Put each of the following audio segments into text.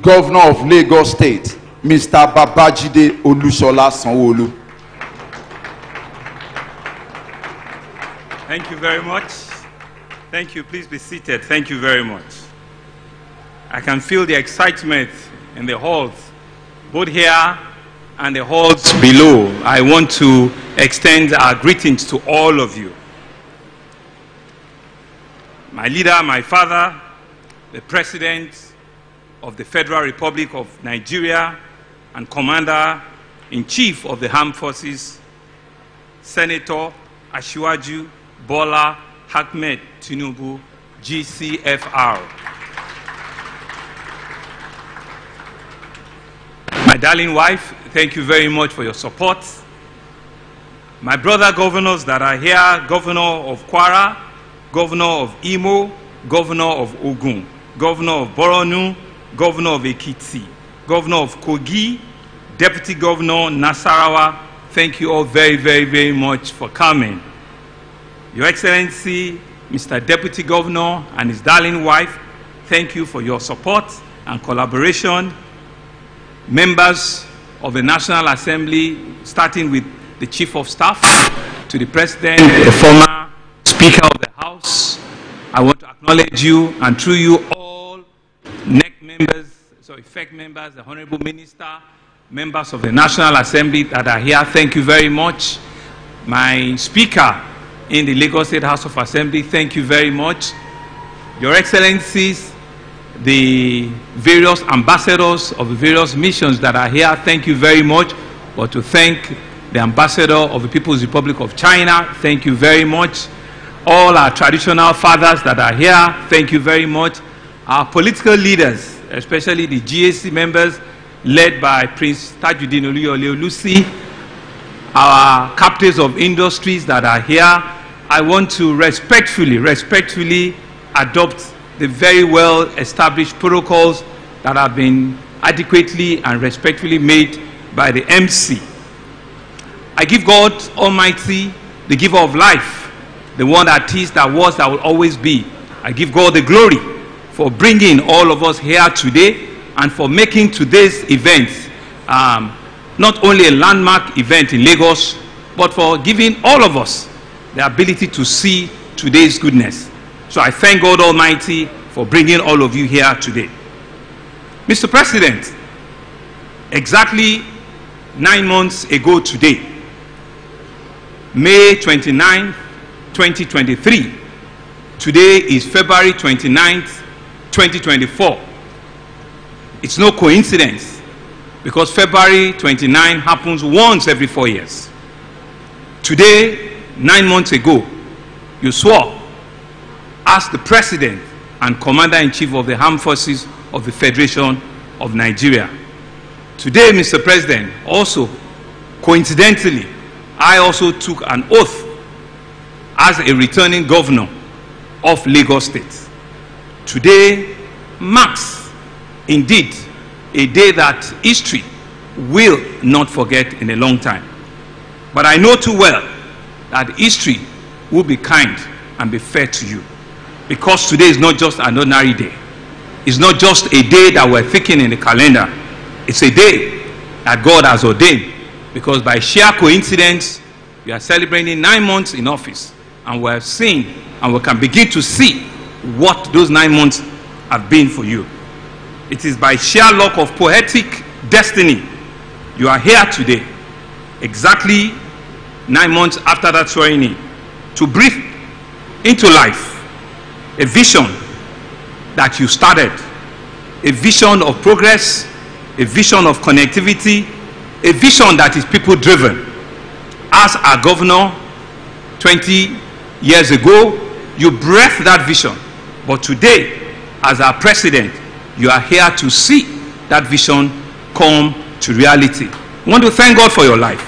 Governor of Lagos State, Mr. Babajide Sanw-Olu. Thank you very much. Thank you. Please be seated. Thank you very much. I can feel the excitement in the halls, both here and the halls below. I want to extend our greetings to all of you. My leader, my father, the President of the Federal Republic of Nigeria and Commander-in-Chief of the Armed Forces, Senator Asiwaju Bola Ahmed Tinubu, GCFR. My darling wife, thank you very much for your support. My brother governors that are here, Governor of Kwara, Governor of Imo, Governor of Ogun, Governor of Borno, Governor of Ekiti, Governor of Kogi, Deputy Governor Nasarawa, thank you all very, very, very much for coming. Your Excellency, Mr. Deputy Governor and his darling wife, thank you for your support and collaboration. Members of the National Assembly, starting with the Chief of Staff, to the President, the former Speaker of the House, I want to acknowledge you, and through you all NEC members, FEC members, the Honorable Minister, members of the National Assembly that are here, thank you very much. My Speaker in the Lagos State House of Assembly, thank you very much. Your Excellencies, the various ambassadors of the various missions that are here, thank you very much. But to thank the ambassador of the People's Republic of China, thank you very much. All our traditional fathers that are here, thank you very much. Our political leaders, especially the GAC members led by Prince Tajuddin Olusi, our captains of industries that are here, I want to respectfully adopt the very well established protocols that have been adequately and respectfully made by the MC. I give God Almighty, the giver of life, the one that is, that was, that will always be. I give God the glory for bringing all of us here today and for making today's event not only a landmark event in Lagos, but for giving all of us the ability to see today's goodness. So I thank God Almighty for bringing all of you here today. Mr. President, exactly 9 months ago today, May 29, 2023, today is February 29th, 2024. It's no coincidence because February 29 happens once every 4 years. Today, 9 months ago, you swore as the President and Commander-in-Chief of the Armed Forces of the Federation of Nigeria. Today, Mr. President, also, coincidentally, I also took an oath as a returning governor of Lagos State. Today marks, indeed, a day that history will not forget in a long time. But I know too well that history will be kind and be fair to you. Because today is not just an ordinary day. It's not just a day that we're thinking in the calendar. It's a day that God has ordained. Because by sheer coincidence, we are celebrating 9 months in office. And we're seeing, and we can begin to see what those 9 months have been for you. It is by sheer luck of poetic destiny you are here today, exactly 9 months after that swearing in, to breathe into life a vision that you started, a vision of progress, a vision of connectivity, a vision that is people-driven. As our governor 20 years ago, you breathed that vision. But today, as our president, you are here to see that vision come to reality. We want to thank God for your life.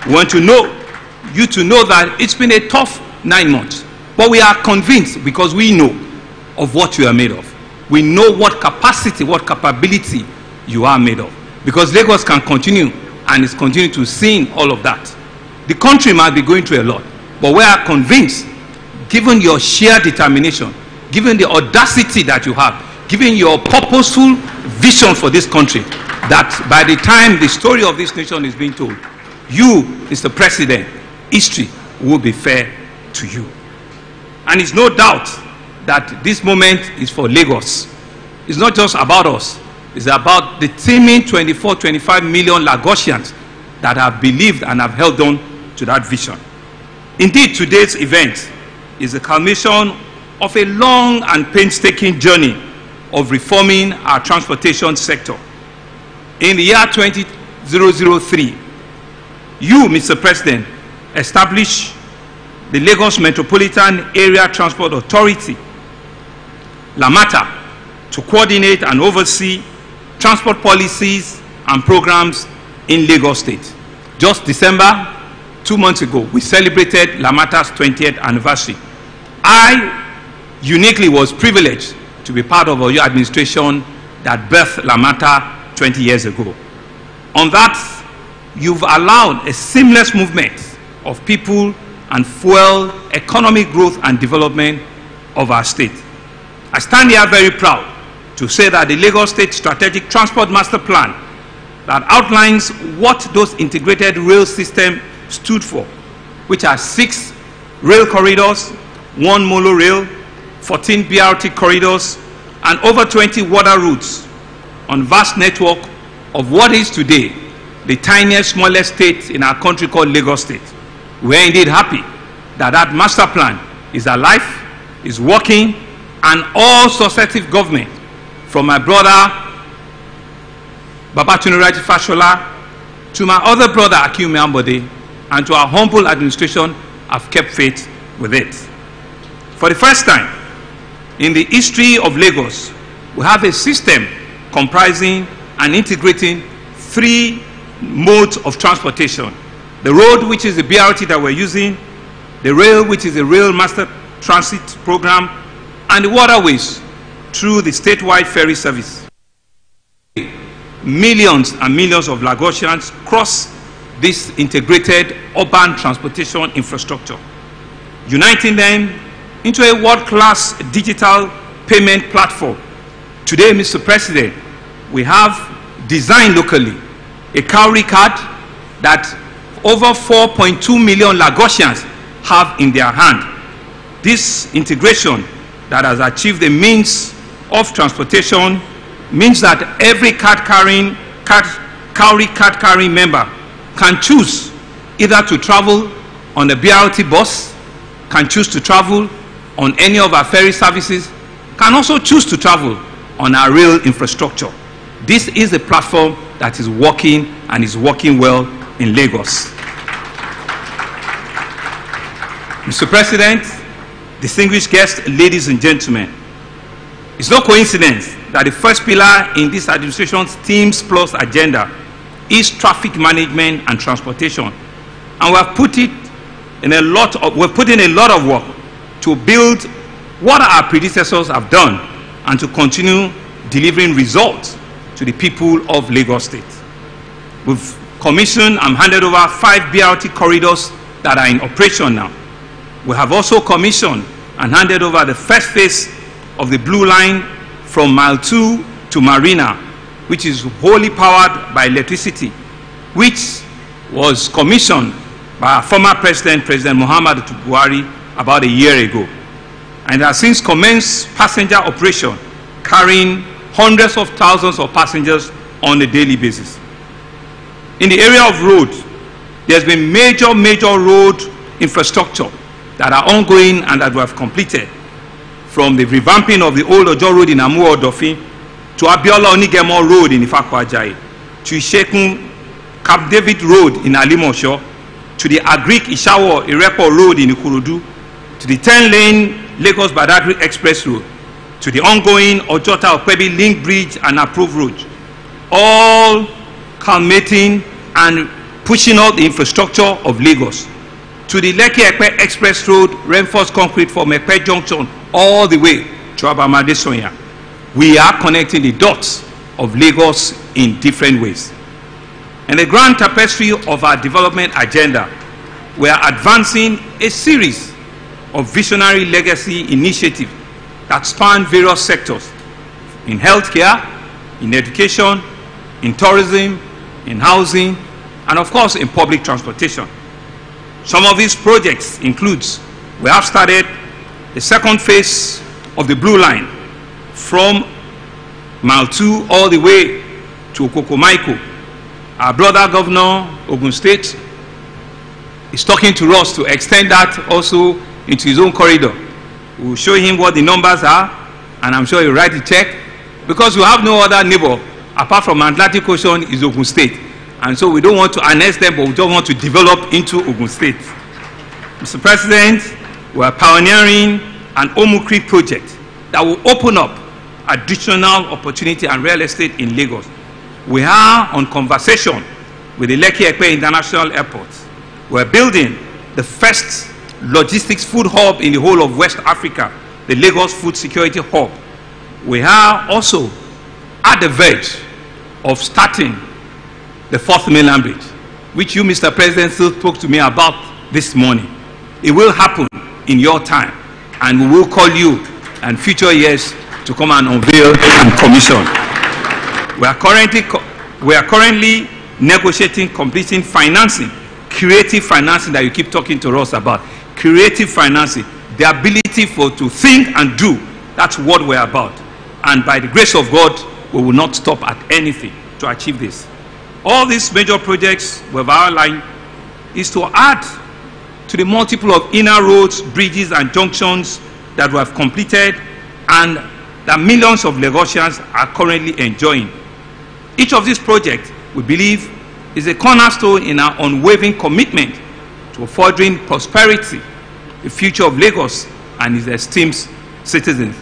We want you to know that it's been a tough 9 months. But we are convinced because we know of what you are made of. We know what capacity, what capability you are made of. Because Lagos can continue and is continuing to see all of that. The country might be going through a lot, but we are convinced, given your sheer determination, given the audacity that you have, given your purposeful vision for this country, that by the time the story of this nation is being told, you, Mr. President, history will be fair to you. And it's no doubt that this moment is for Lagos. It's not just about us. It's about the teeming 25 million Lagosians that have believed and have held on to that vision. Indeed, today's event is the culmination of a long and painstaking journey of reforming our transportation sector. In the year 2003, you, Mr. President, established the Lagos Metropolitan Area Transport Authority, LAMATA, to coordinate and oversee transport policies and programs in Lagos State. Just December, 2 months ago, we celebrated LAMATA's 20th anniversary. I uniquely was privileged to be part of your administration that birthed LAMATA 20 years ago. On that, you've allowed a seamless movement of people and fuel economic growth and development of our state. I stand here very proud to say that the Lagos State Strategic Transport Master Plan that outlines what those integrated rail system stood for, which are 6 rail corridors, 1 monorail, 14 BRT corridors, and over 20 water routes on vast network of what is today the tiniest, smallest state in our country called Lagos State. We're indeed happy that that master plan is alive, is working, and all successive government, from my brother Babajide Sanw-Olu to my other brother Akinwumi Ambode, and to our humble administration, have kept faith with it. For the first time in the history of Lagos, we have a system comprising and integrating 3 modes of transportation. The road, which is the BRT that we're using, the rail, which is the Rail Master Transit Program, and the waterways through the statewide ferry service. Millions and millions of Lagosians cross this integrated urban transportation infrastructure, uniting them into a world-class digital payment platform. Today, Mr. President, we have designed locally a cowrie card that over 4.2 million Lagosians have in their hand. This integration that has achieved a means of transportation means that every cowrie card carrying member can choose either to travel on a BRT bus, can choose to travel on any of our ferry services, can also choose to travel on our rail infrastructure. This is a platform that is working and is working well in Lagos. Mr. President, distinguished guests, ladies and gentlemen, it's no coincidence that the first pillar in this administration's Teams Plus agenda is traffic management and transportation. And we have put in a lot of work to build what our predecessors have done and to continue delivering results to the people of Lagos State. We've commissioned and handed over 5 BRT corridors that are in operation now. We have also commissioned and handed over the first phase of the Blue Line from Mile 2 to Marina, which is wholly powered by electricity, which was commissioned by our former president, President Muhammadu Buhari, about a year ago. And has since commenced passenger operation, carrying hundreds of thousands of passengers on a daily basis. In the area of road, there's been major road infrastructure that are ongoing and that we have completed, from the revamping of the old Ojo Road in Amuwo-Odofin to Abiola Onigemo Road in Ifakwa-Ajayi, to Ishekun Camp David Road in Alimosho, to the Agric Ishawo Irepo Road in Ikorodu, to the 10-lane Lagos Badagry Express Road, to the ongoing Ojota Okpebi Link Bridge and Approved Road, all culminating and pushing out the infrastructure of Lagos, to the Lekki-Epe Express Road, reinforced concrete from Epe Junction all the way to Abamade Sonya. We are connecting the dots of Lagos in different ways. In the grand tapestry of our development agenda, we are advancing a series of visionary legacy initiatives that span various sectors: in healthcare, in education, in tourism, in housing, and of course in public transportation. Some of these projects includes, we have started the second phase of the Blue Line from Mile 2 all the way to Okokomaiko. Our brother governor, Ogun State, is talking to us to extend that also into his own corridor. We will show him what the numbers are, and I'm sure he'll write the check, because we have no other neighbor apart from Atlantic Ocean is Ogun State. And so we don't want to annex them, but we don't want to develop into Ogun State. Mr. President, we are pioneering an Omu Creek project that will open up additional opportunity and real estate in Lagos. We are on conversation with the Lekki-Epe International Airport. We're building the first logistics food hub in the whole of West Africa, the Lagos Food Security Hub. We are also at the verge of starting the 4th mainland bridge, which you, Mr. President, still spoke to me about this morning. It will happen in your time, and we will call you in future years to come and unveil and commission. We are currently negotiating, completing financing, creative financing that you keep talking to us about. Creative financing, the ability to think and do. That's what we're about. And by the grace of God, we will not stop at anything to achieve this. All these major projects we've outlined is to add to the multiple of inner roads, bridges, and junctions that we have completed and that millions of Lagosians are currently enjoying. Each of these projects, we believe, is a cornerstone in our unwavering commitment to furthering prosperity, the future of Lagos and its esteemed citizens.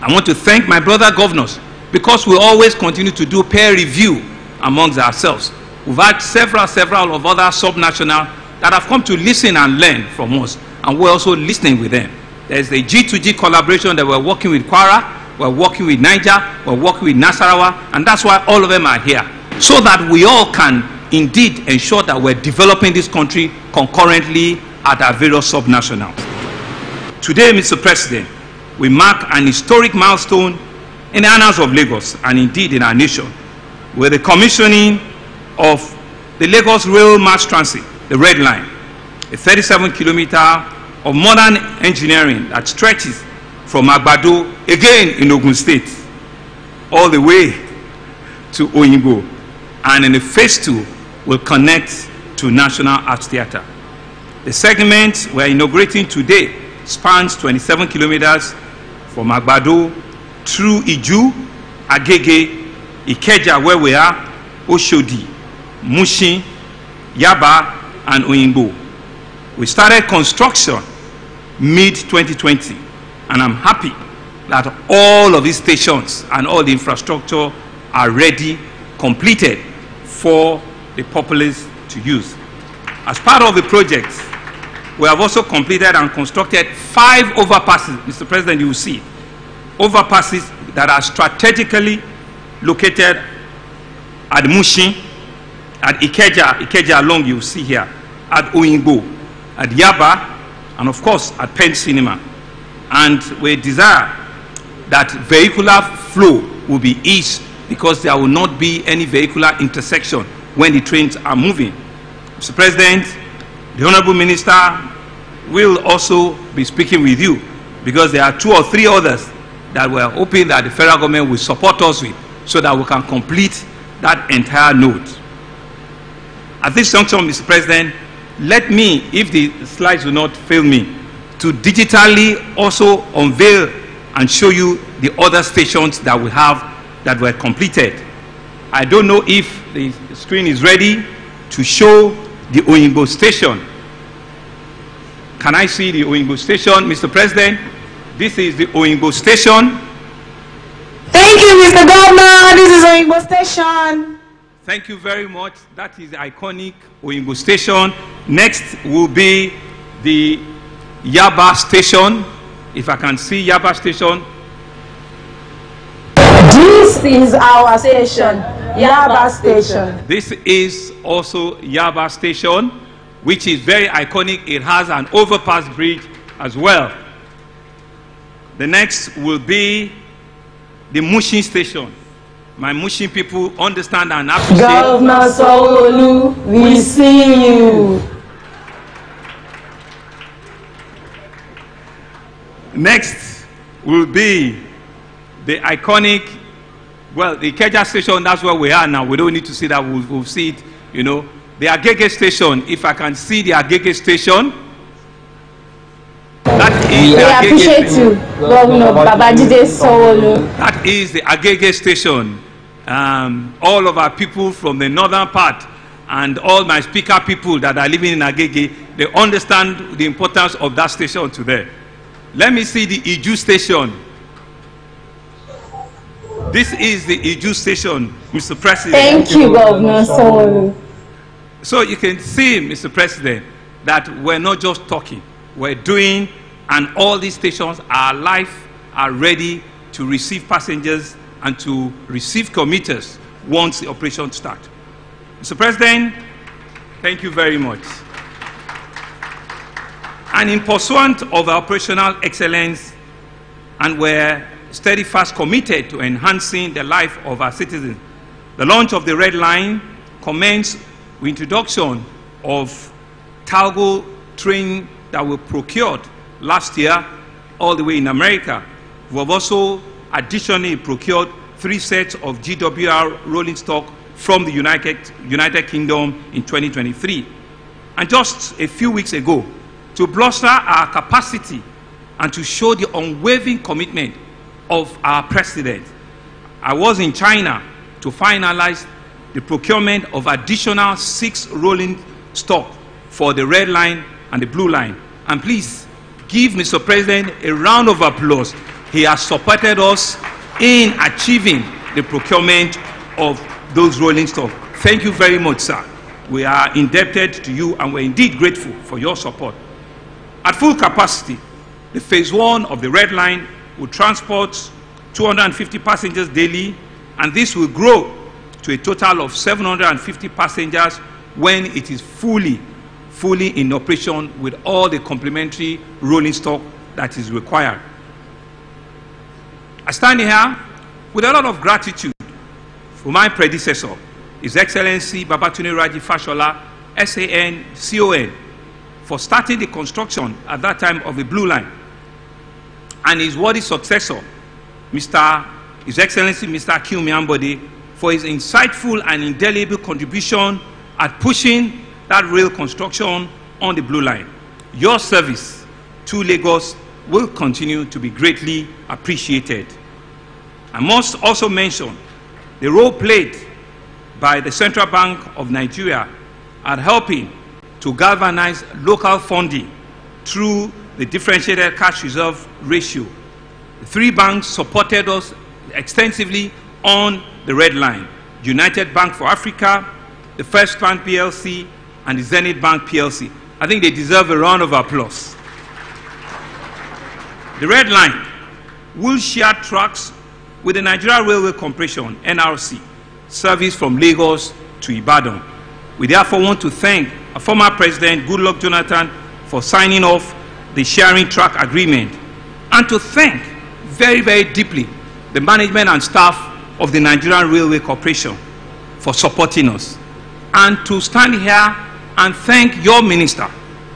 I want to thank my brother governors, because we always continue to do peer review amongst ourselves. We've had several of other subnational that have come to listen and learn from us, and we're also listening with them. There's the G2G collaboration that we're working with Kwara, we're working with Niger, we're working with Nasarawa, and that's why all of them are here, so that we all can indeed ensure that we're developing this country concurrently at our various subnationals. Today, Mr. President, we mark an historic milestone in the annals of Lagos and indeed in our nation, with the commissioning of the Lagos Rail Mass Transit, the Red Line, a 37-kilometer of modern engineering that stretches from Agbado, again in Ogun State, all the way to Oyinbo, and in the phase 2 will connect to National Arts Theatre. The segment we're inaugurating today spans 27 kilometers from Agbado through Iju, Agege, Ikeja, where we are, Oshodi, Mushin, Yaba, and Oyinbo. We started construction mid-2020, and I'm happy that all of these stations and all the infrastructure are ready, completed for the populace to use. As part of the project, we have also completed and constructed 5 overpasses. Mr. President, you will see overpasses that are strategically located at Mushin, at Ikeja along, you will see here, at Oyinbo, at Yaba, and of course at Penn Cinema. And we desire that vehicular flow will be eased, because there will not be any vehicular intersection when the trains are moving. Mr. President, the Honorable Minister will also be speaking with you, because there are 2 or 3 others that we're hoping that the federal government will support us with, so that we can complete that entire node. At this juncture, Mr. President, let me, if the slides will not fail me, to digitally also unveil and show you the other stations that we have that were completed. I don't know if the screen is ready to show the Oyinbo station. Can I see the Oyinbo station, Mr. President? This is the Oyinbo station. Thank you, Mr. Governor. This is Oyinbo station. Thank you very much. That is the iconic Oyinbo station. Next will be the Yaba station. If I can see Yaba station. This is our station, Yaba station. This is also Yaba station, which is very iconic. It has an overpass bridge as well. The next will be the Mushin station. My Mushin people understand and appreciate. Governor Sanwo-Olu, we see you. Next will be the iconic, well, the Ikeja station. That's where we are now. We don't need to see that. We'll see it, you know. The Agege station. If I can see the Agege station. That is We appreciate you, Governor Babajide Sanw-Olu. That is the Agege station. All of our people from the northern part and all my speaker people that are living in Agege, they understand the importance of that station today. Let me see the Iju station. This is the Iju station, Mr. President. Thank you, Governor Sanwo-Olu. So you can see, Mr. President, that we're not just talking, we're doing, and all these stations are live, are ready to receive passengers and to receive commuters once the operation starts. Mr. President, thank you very much. And in pursuant of our operational excellence, and we're steadfast committed to enhancing the life of our citizens, the launch of the Red Line commenced with introduction of cargo train that were procured last year all the way in America. We have also additionally procured 3 sets of GWR rolling stock from the United Kingdom in 2023. And just a few weeks ago, to bolster our capacity and to show the unwavering commitment of our president, I was in China to finalize the procurement of additional 6 rolling stock for the Red Line and the Blue Line. And please give Mr. President a round of applause. He has supported us in achieving the procurement of those rolling stock. Thank you very much, sir. We are indebted to you and we're indeed grateful for your support. At full capacity, the phase 1 of the Red Line will transport 250 passengers daily, and this will grow to a total of 750 passengers when it is fully in operation with all the complementary rolling stock that is required. I stand here with a lot of gratitude for my predecessor, His Excellency Babatunde Raji Fashola, SAN, CON, for starting the construction at that time of the Blue Line, and his worthy successor, His Excellency Mr. Akinwumi Ambode, for his insightful and indelible contribution at pushing that rail construction on the Blue Line. Your service to Lagos will continue to be greatly appreciated. I must also mention the role played by the Central Bank of Nigeria at helping to galvanize local funding through the differentiated cash reserve ratio. The 3 banks supported us extensively on the Red Line: United Bank for Africa, the First Bank PLC, and the Zenith Bank PLC. I think they deserve a round of applause. The Red Line will share tracks with the Nigeria Railway Corporation, NRC, service from Lagos to Ibadan. We therefore want to thank our former President, Goodluck Jonathan, for signing off the sharing track agreement, and to thank very, very deeply the management and staff of the Nigerian Railway Corporation for supporting us. And to stand here and thank your minister,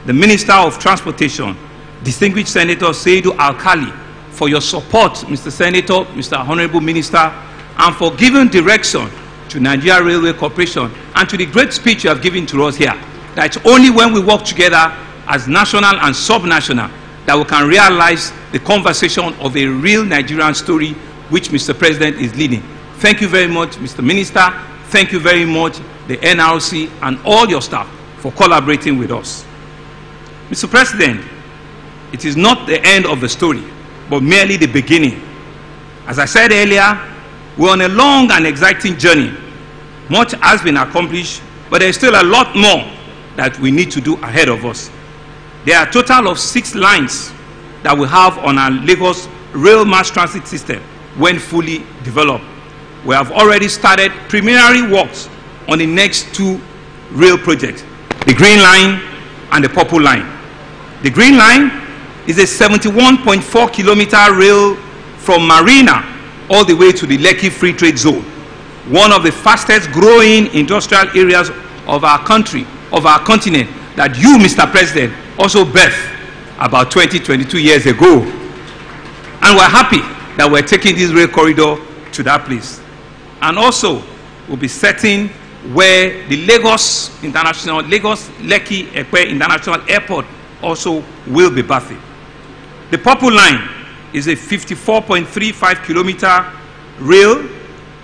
the Minister of Transportation, distinguished Senator Seidu Alkali, for your support, Mr. Senator, Mr. Honorable Minister, and for giving direction to Nigeria Railway Corporation, and to the great speech you have given to us here, that it's only when we work together as national and sub-national that we can realize the conversation of a real Nigerian story which Mr. President is leading. Thank you very much, Mr. Minister. Thank you very much, the NRC and all your staff, for collaborating with us. Mr. President, it is not the end of the story, but merely the beginning. As I said earlier, we're on a long and exciting journey. Much has been accomplished, but there's still a lot more that we need to do ahead of us. There are a total of 6 lines that we have on our Lagos rail mass transit system when fully developed. We have already started preliminary works on the next 2 rail projects, the Green Line and the Purple Line. The Green Line is a 71.4 kilometer rail from Marina all the way to the Lekki Free Trade Zone. one of the fastest growing industrial areas of our country, of our continent, that you, Mr. President, also birthed about 22 years ago. And we're happy that we're taking this rail corridor to that place. And also, we'll be setting where the Lagos Lekki Epe International Airport also will be birthing. The Purple Line is a 54.35 kilometer rail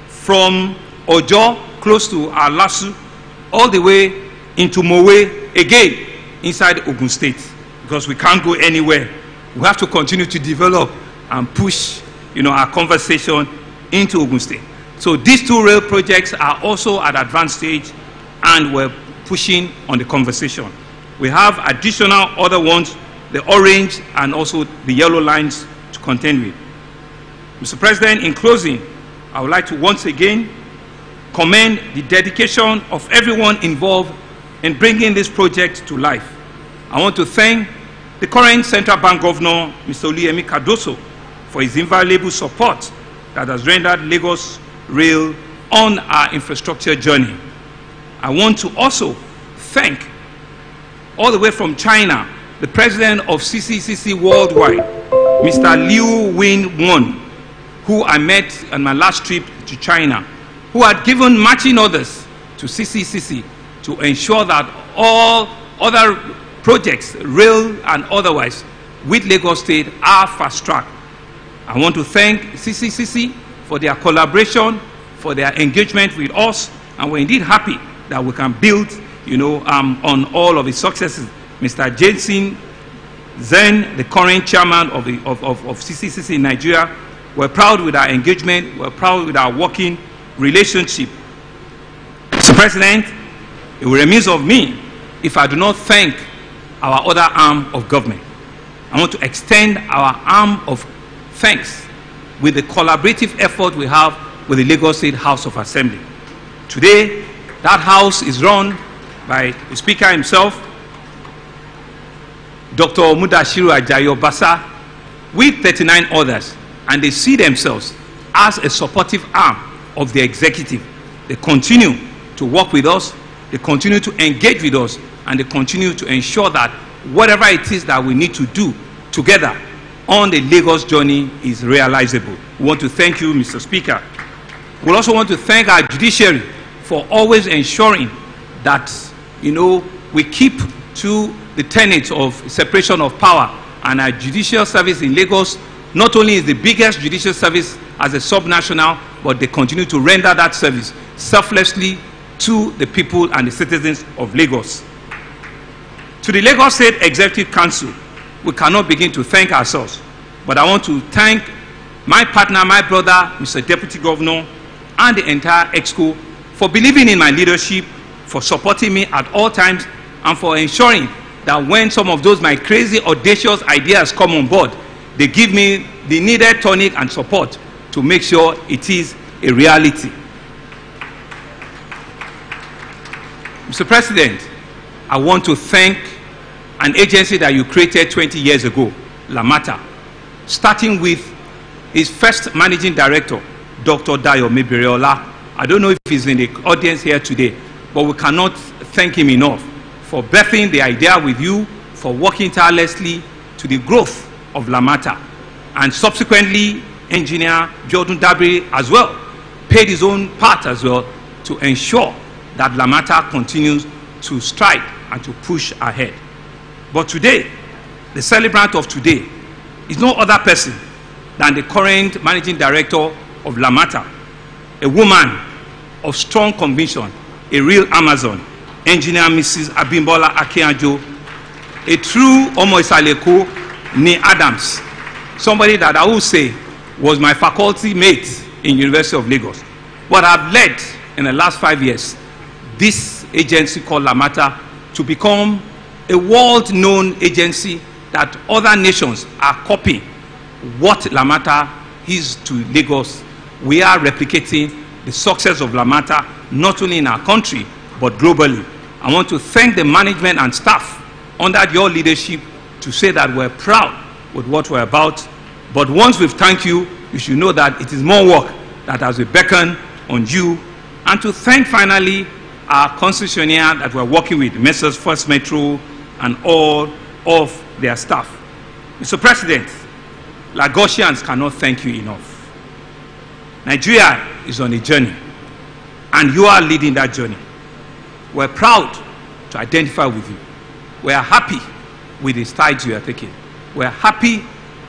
from Ojo, close to Alasu, all the way into Mowe, again, inside Ogun State, because we can't go anywhere. We have to continue to develop and push, our conversation into Ogun State. So these two rail projects are also at advanced stage, and we're pushing on the conversation. We have additional other ones, the orange and also the yellow lines to contend with. Mr. President, in closing, I would like to once again commend the dedication of everyone involved in bringing this project to life. I want to thank the current Central Bank Governor, Mr. Oluyemi Cardoso, for his invaluable support that has rendered Lagos Rail on our infrastructure journey. I want to also thank, all the way from China, the president of CCCC Worldwide, Mr. Liu Win-Won, who I met on my last trip to China, who had given marching orders to CCCC to ensure that all other projects, rail and otherwise, with Lagos State are fast-tracked. I want to thank CCCC for their collaboration, for their engagement with us, and we're indeed happy that we can build, on all of its successes. Mr. Jensen Zen, the current chairman of CCCC in Nigeria, we're proud with our engagement, we're proud with our working relationship. Mr. President, it will remain of me if I do not thank our other arm of government. I want to extend our arm of thanks with the collaborative effort we have with the Lagos State House of Assembly. Today, that house is run by the Speaker himself, Dr. Mudashiru Ajayi Obasa, with 39 others, and they see themselves as a supportive arm of the executive. They continue to work with us, they continue to engage with us, and they continue to ensure that whatever it is that we need to do together on the Lagos journey is realizable. We want to thank you, Mr. Speaker. We also want to thank our judiciary for always ensuring that, we keep to the tenets of separation of power, and our judicial service in Lagos not only is the biggest judicial service as a subnational, but they continue to render that service selflessly to the people and the citizens of Lagos. To the Lagos State Executive Council, we cannot begin to thank ourselves, but I want to thank my partner, my brother, Mr. Deputy Governor, and the entire EXCO for believing in my leadership, for supporting me at all times, and for ensuring that when some of those my crazy, audacious ideas come on board, they give me the needed tonic and support to make sure it is a reality. Mr. President, I want to thank an agency that you created 20 years ago, Lamata, starting with its first managing director, Dr. Dayo Mebiriola. I don't know if he's in the audience here today, but we cannot thank him enough for birthing the idea with you, for working tirelessly to the growth of Lamata. And subsequently, Engineer Jordan Dabiri as well paid his own part as well to ensure that Lamata continues to stride and to push ahead. But today, the celebrant of today is no other person than the current managing director of Lamata, a woman of strong conviction, a real Amazon, Engineer Mrs. Abimbola Akinjo, a true Omo Isaleko Ni Adams, somebody that I would say was my faculty mate in University of Lagos. But I've led in the last 5 years this agency called Lamata to become a world-known agency that other nations are copying what Lamata is to Lagos. We are replicating the success of Lamata not only in our country but globally. I want to thank the management and staff under your leadership to say that we're proud with what we're about. But once we've thanked you, you should know that it is more work that has been beckoned on you And to thank finally our concessionaire that we're working with, Messrs. First Metro and all of their staff. Mr. President, Lagosians cannot thank you enough. Nigeria is on a journey, and you are leading that journey. We're proud to identify with you. We are happy with the strides you are taking. We are happy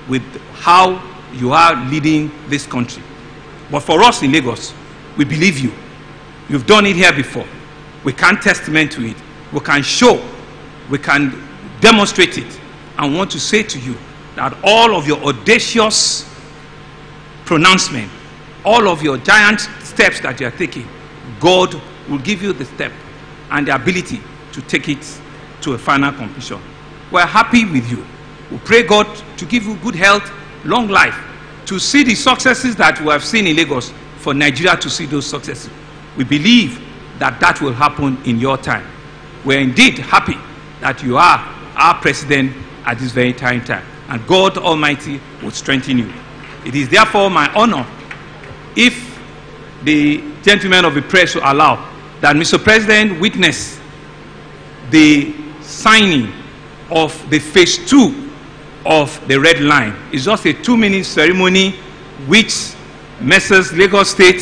with how you are leading this country. But for us in Lagos, we believe you. You've done it here before. We can testament to it. We can show. We can demonstrate it. And want to say to you that all of your audacious pronouncement, all of your giant steps that you are taking, God will give you the step and the ability to take it to a final completion. We're happy with you. We pray God to give you good health, long life, to see the successes that we have seen in Lagos, for Nigeria to see those successes. We believe that that will happen in your time. We're indeed happy that you are our president at this very time, and God Almighty will strengthen you. It is therefore my honor, if the gentlemen of the press will allow, that Mr. President witness the signing of the phase 2 of the red line. It's just a 2-minute ceremony which Messrs. Lagos State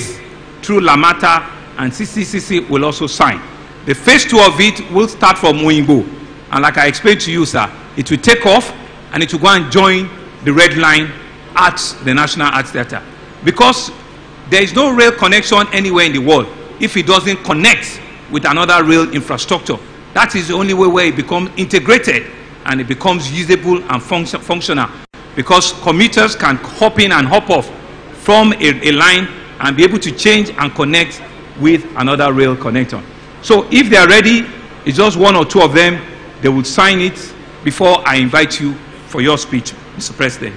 through Lamata and CCCC will also sign. The phase 2 of it will start from Oyingbo, and like I explained to you, sir, it will take off and it will go and join the red line at the National Arts Theatre, because there is no rail connection anywhere in the world if it doesn't connect with another rail infrastructure. That is the only way where it becomes integrated and it becomes usable and functional, because commuters can hop in and hop off from a line and be able to change and connect with another rail connector. So if they are ready, it's just 1 or 2 of them, they will sign it before I invite you for your speech, Mr. President.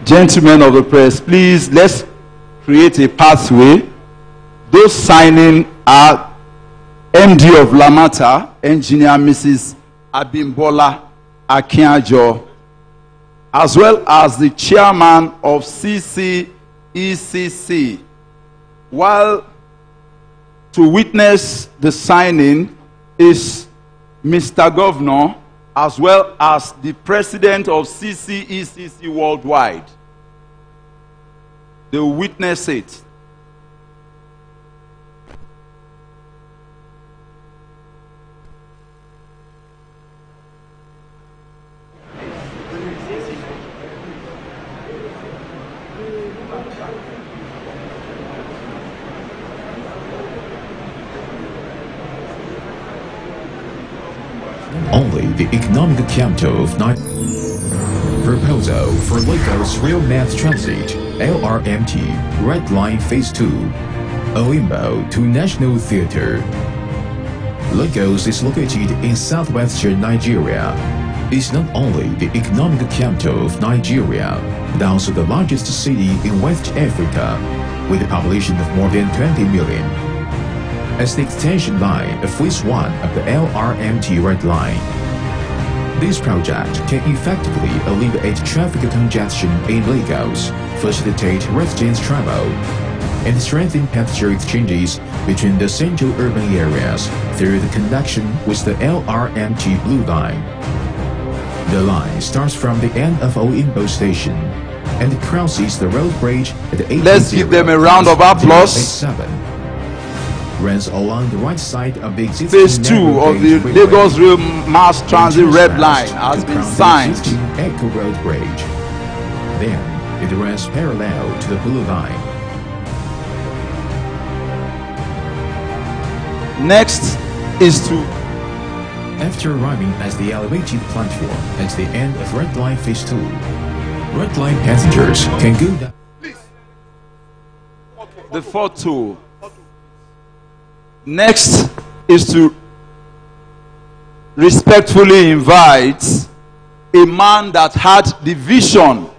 Gentlemen of the press, please, let's create a pathway. Those signing are MD of Lamata, Engineer Mrs. Abimbola Akinjo, as well as the chairman of CCECC. While to witness the signing is Mr. Governor, as well as the president of CCECC worldwide. They will witness it. Only the economic capital of proposal for Lagos Rail Mass Transit LRMT Red Line Phase 2 Oyingbo to National Theatre. Lagos is located in southwestern Nigeria. It's not only the economic capital of Nigeria, but also the largest city in West Africa, with a population of more than 20 million. As the extension line of Phase 1 of the LRMT Red Line, this project can effectively alleviate traffic congestion in Lagos, facilitate residents' travel, and strengthen passenger exchanges between the central urban areas through the connection with the LRMT Blue Line. The line starts from the end of Oyingbo Station and crosses the road bridge at the 8. Let's give them a round of applause. Runs along the right side of the existing Phase 2 of the Lagos Rail Mass Transit Red Line has been signed. Echo Road Bridge. Then it runs parallel to the Blue Line. Next is to, after arriving at the elevated platform at the end of Red Line Phase 2, Red Line passengers can go down. the photo. Next is to respectfully invite a man that had the vision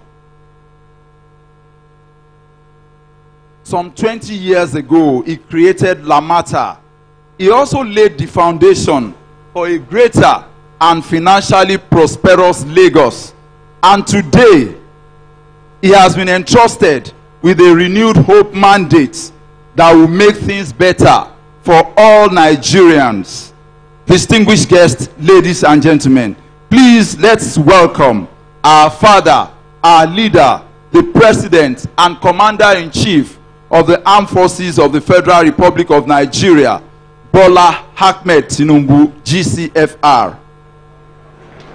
some 20 years ago. He created Lamata. He also laid the foundation for a greater and financially prosperous Lagos. And today, he has been entrusted with a renewed hope mandate that will make things better for all Nigerians. Distinguished guests, ladies and gentlemen, please let's welcome our father, our leader, the President and Commander-in-Chief of the Armed Forces of the Federal Republic of Nigeria, Bola Ahmed Tinubu, GCFR.